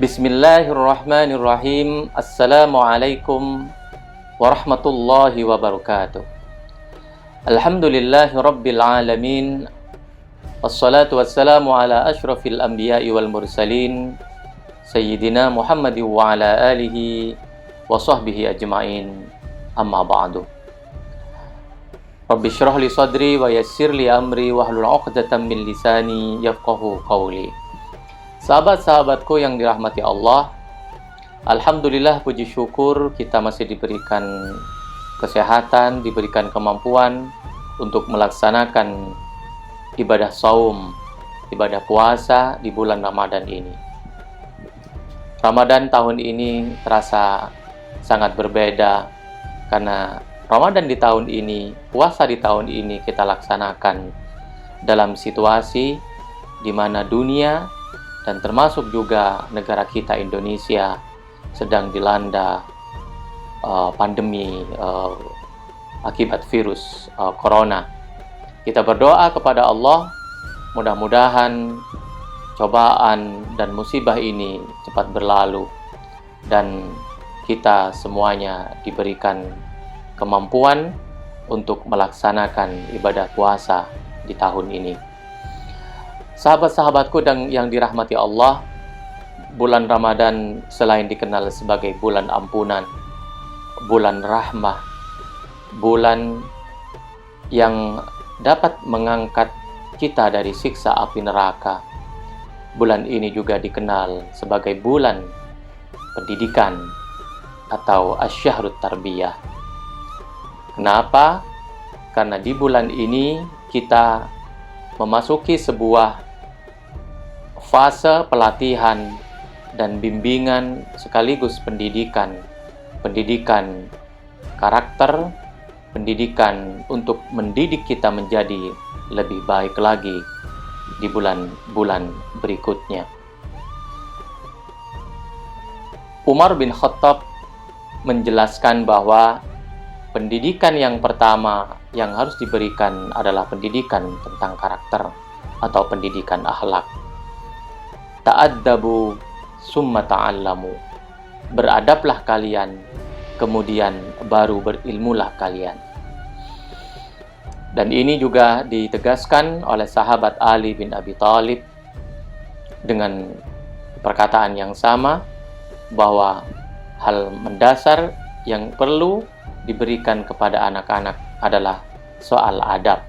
Bismillahirrahmanirrahim. Assalamualaikum warahmatullahi wabarakatuh. Alhamdulillahi rabbil alamin. Wassalatu wassalamu ala ashrafil anbiya'i wal mursalin Sayyidina Muhammadin wa ala alihi wa sahbihi ajma'in. Amma ba'du. Rabbi syrah li sadri wa yassir li amri wahlul 'uqdatam min lisani yafqahu qawli. Sahabat-sahabatku yang dirahmati Allah, alhamdulillah, puji syukur kita masih diberikan kesehatan, diberikan kemampuan untuk melaksanakan ibadah saum, ibadah puasa di bulan Ramadan ini. Ramadan tahun ini terasa sangat berbeda karena Ramadan di tahun ini, puasa di tahun ini kita laksanakan dalam situasi di mana dunia dan termasuk juga negara kita Indonesia sedang dilanda pandemi akibat virus corona. Kita berdoa kepada Allah, mudah-mudahan cobaan dan musibah ini cepat berlalu dan kita semuanya diberikan kemampuan untuk melaksanakan ibadah puasa di tahun ini. Sahabat-sahabatku yang dirahmati Allah, bulan Ramadan selain dikenal sebagai bulan ampunan, bulan rahmah, bulan yang dapat mengangkat kita dari siksa api neraka, bulan ini juga dikenal sebagai bulan pendidikan atau asyahrut tarbiyah. Kenapa? Karena di bulan ini kita memasuki sebuah fase pelatihan dan bimbingan sekaligus pendidikan karakter, pendidikan untuk mendidik kita menjadi lebih baik lagi di bulan-bulan berikutnya. Umar bin Khattab menjelaskan bahwa pendidikan yang pertama yang harus diberikan adalah pendidikan tentang karakter atau pendidikan akhlak. Ta'addabu summa ta'allamu. Beradablah kalian, kemudian baru berilmulah kalian. Dan ini juga ditegaskan oleh sahabat Ali bin Abi Thalib dengan perkataan yang sama, bahwa hal mendasar yang perlu diberikan kepada anak-anak adalah soal adab.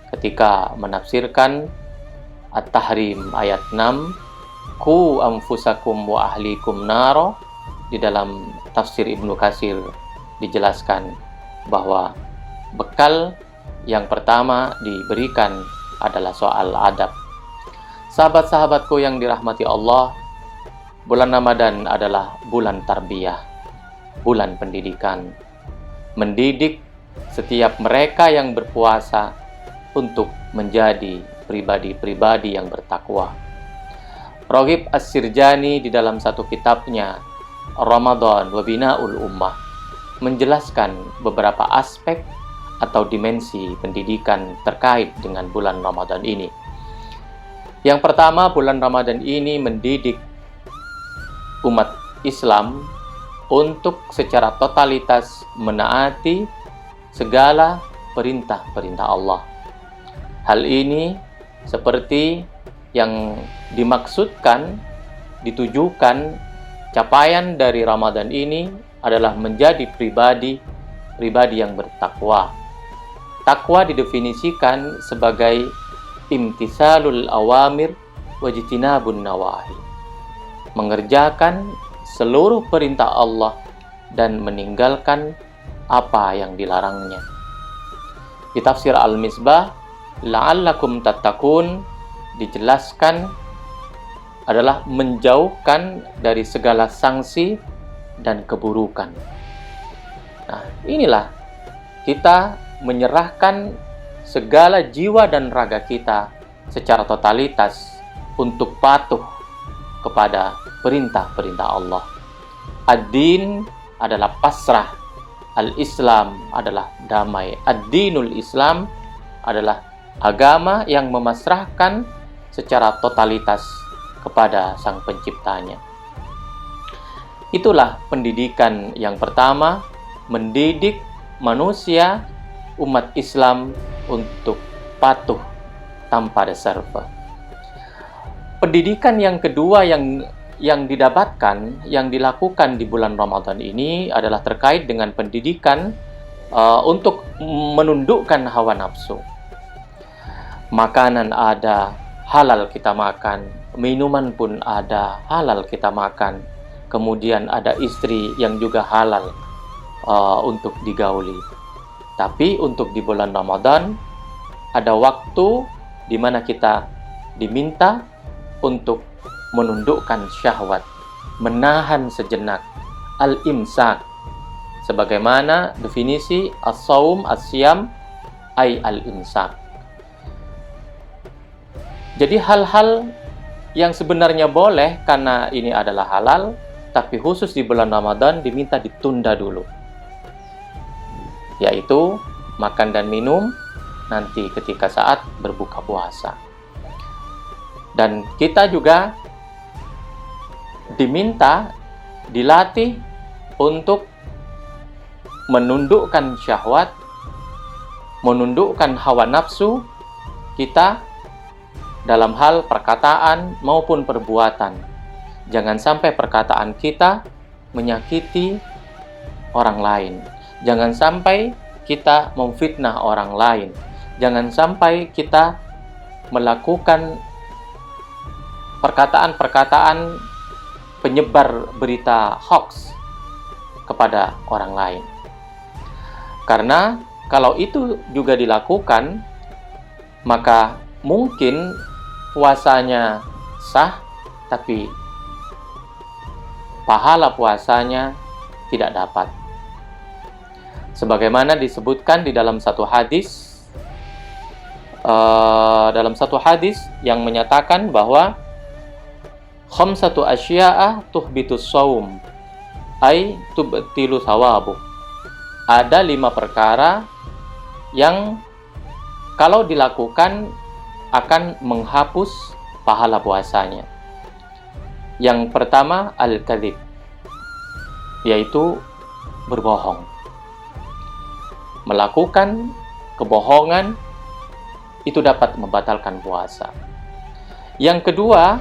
Ketika menafsirkan At-Tahrim ayat 6, Qu anfusakum wa ahlikum naro, di dalam tafsir Ibnu Katsir dijelaskan bahwa bekal yang pertama diberikan adalah soal adab. Sahabat-sahabatku yang dirahmati Allah, bulan Ramadan adalah bulan tarbiyah, bulan pendidikan. Mendidik setiap mereka yang berpuasa untuk menjadi pribadi-pribadi yang bertakwa. Raghib As-Sirjani di dalam satu kitabnya Ramadan wa Bina'ul Ummah menjelaskan beberapa aspek atau dimensi pendidikan terkait dengan bulan Ramadan ini. Yang pertama, bulan Ramadan ini mendidik umat Islam untuk secara totalitas menaati segala perintah-perintah Allah. Hal ini seperti yang dimaksudkan, ditujukan, capaian dari Ramadan ini adalah menjadi pribadi yang bertakwa. Takwa didefinisikan sebagai imtisalul awamir wajtinabun nawahi, mengerjakan seluruh perintah Allah dan meninggalkan apa yang dilarangnya. Di tafsir Al-Misbah, la'allakum tattaqun, dijelaskan adalah menjauhkan dari segala sanksi dan keburukan. Nah, inilah kita menyerahkan segala jiwa dan raga kita secara totalitas untuk patuh kepada perintah-perintah Allah. Ad-din adalah pasrah, al-Islam adalah damai. Ad-dinul Islam adalah agama yang memasrahkan secara totalitas kepada Sang Penciptanya. Itulah pendidikan yang pertama, mendidik manusia, umat Islam untuk patuh tanpa reserve. Pendidikan yang kedua yang didapatkan, yang dilakukan di bulan Ramadan ini adalah terkait dengan pendidikan untuk menundukkan hawa nafsu. Makanan ada, halal kita makan. Minuman pun ada, halal kita makan. Kemudian ada istri yang juga halal untuk digauli. Tapi untuk di bulan Ramadan ada waktu di mana kita diminta untuk menundukkan syahwat, menahan sejenak, al-imsak. Sebagaimana definisi as-saum, as-siyam, ay al-imsak. Jadi hal-hal yang sebenarnya boleh karena ini adalah halal, tapi khusus di bulan Ramadan diminta ditunda dulu, yaitu makan dan minum nanti ketika saat berbuka puasa. Dan kita juga diminta, dilatih untuk menundukkan syahwat, menundukkan hawa nafsu kita dalam hal perkataan maupun perbuatan. Jangan sampai perkataan kita menyakiti orang lain. Jangan sampai kita memfitnah orang lain. Jangan sampai kita melakukan perkataan-perkataan penyebar berita hoax kepada orang lain. Karena kalau itu juga dilakukan, maka mungkin puasanya sah, tapi pahala puasanya tidak dapat. Sebagaimana disebutkan di dalam satu hadis, yang menyatakan bahwa khamsatu asya'a tuhbitus shaum ay tubtilu thawabuh. Ada 5 perkara yang kalau dilakukan akan menghapus pahala puasanya. Yang pertama, al-kadzib, yaitu berbohong. Melakukan kebohongan itu dapat membatalkan puasa. Yang kedua,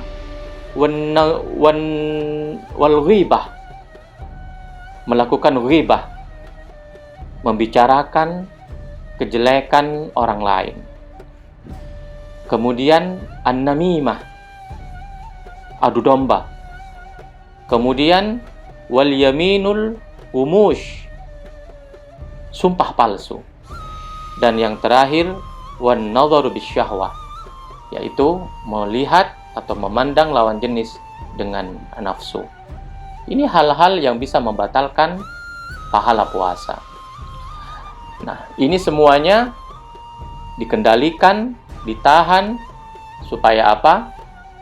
wal ghibah, melakukan ghibah, membicarakan kejelekan orang lain. Kemudian an-namimah, adu domba. Kemudian wal yaminul umush, sumpah palsu. Dan yang terakhir wan nadharu bisyahwah, yaitu melihat atau memandang lawan jenis dengan nafsu. Ini hal-hal yang bisa membatalkan pahala puasa. Nah, ini semuanya dikendalikan, ditahan, supaya apa?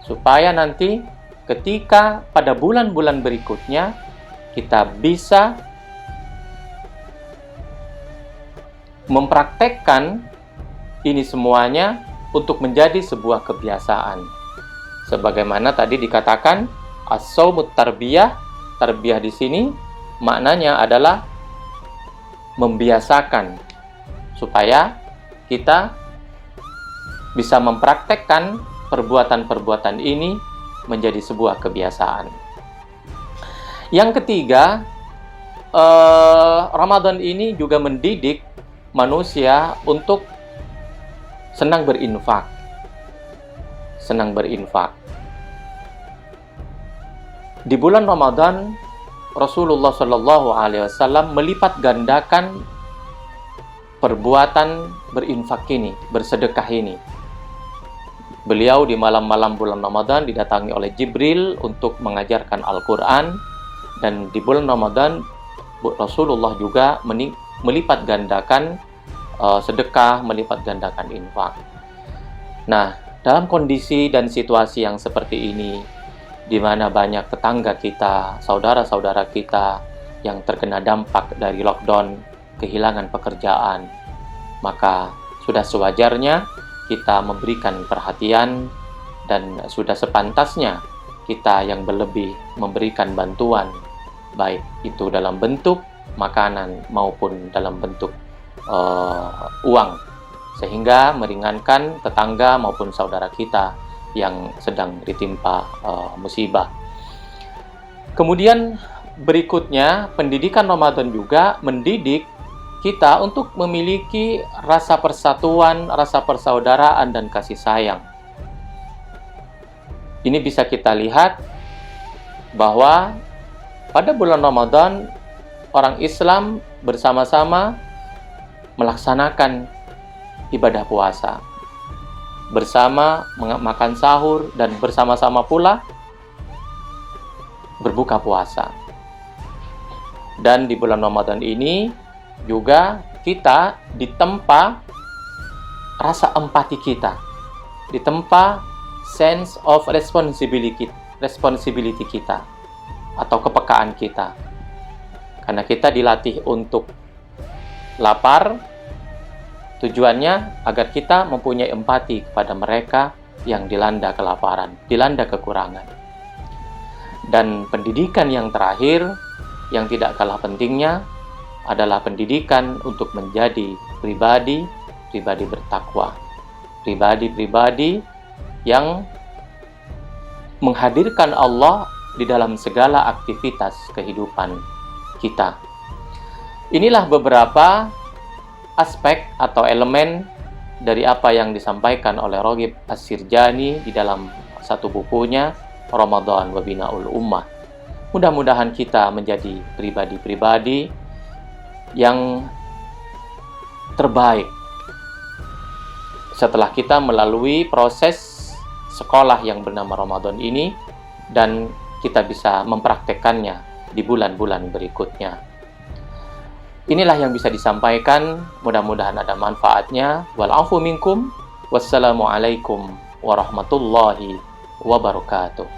Supaya nanti ketika pada bulan-bulan berikutnya kita bisa mempraktekkan ini semuanya untuk menjadi sebuah kebiasaan. Sebagaimana tadi dikatakan as-shaumut tarbiyah, tarbiyah di sini maknanya adalah membiasakan supaya kita bisa mempraktekkan perbuatan-perbuatan ini menjadi sebuah kebiasaan. Yang ketiga, Ramadan ini juga mendidik manusia untuk senang berinfak. Senang berinfak. Di bulan Ramadan, Rasulullah Shallallahu Alaihi Wasallam melipat gandakan perbuatan berinfak ini, bersedekah ini. Beliau di malam-malam bulan Ramadan didatangi oleh Jibril untuk mengajarkan Al-Quran. Dan di bulan Ramadan Rasulullah juga melipat gandakan sedekah, melipat gandakan infak. Nah, dalam kondisi dan situasi yang seperti ini, di mana banyak tetangga kita, saudara-saudara kita yang terkena dampak dari lockdown, kehilangan pekerjaan, maka sudah sewajarnya kita memberikan perhatian dan sudah sepantasnya kita yang berlebih memberikan bantuan baik itu dalam bentuk makanan maupun dalam bentuk uang, sehingga meringankan tetangga maupun saudara kita yang sedang ditimpa musibah. Kemudian berikutnya, pendidikan Ramadan juga mendidik kita untuk memiliki rasa persatuan, rasa persaudaraan, dan kasih sayang. Ini bisa kita lihat bahwa pada bulan Ramadan, orang Islam bersama-sama melaksanakan ibadah puasa, bersama makan sahur, dan bersama-sama pula berbuka puasa. Dan di bulan Ramadan ini juga kita ditempa rasa empati kita, ditempa sense of responsibility kita atau kepekaan kita, karena kita dilatih untuk lapar. Tujuannya agar kita mempunyai empati kepada mereka yang dilanda kelaparan, dilanda kekurangan. Dan pendidikan yang terakhir, yang tidak kalah pentingnya, adalah pendidikan untuk menjadi pribadi bertakwa, pribadi yang menghadirkan Allah di dalam segala aktivitas kehidupan kita. Inilah beberapa aspek atau elemen dari apa yang disampaikan oleh Raghib As-Sirjani di dalam satu bukunya, Ramadan wa Bina'ul Ummah. Mudah-mudahan kita menjadi pribadi-pribadi yang terbaik setelah kita melalui proses sekolah yang bernama Ramadan ini, dan kita bisa mempraktekkannya di bulan-bulan berikutnya. Inilah yang bisa disampaikan, mudah-mudahan ada manfaatnya. Wal afu minkum, wassalamualaikum warahmatullahi wabarakatuh.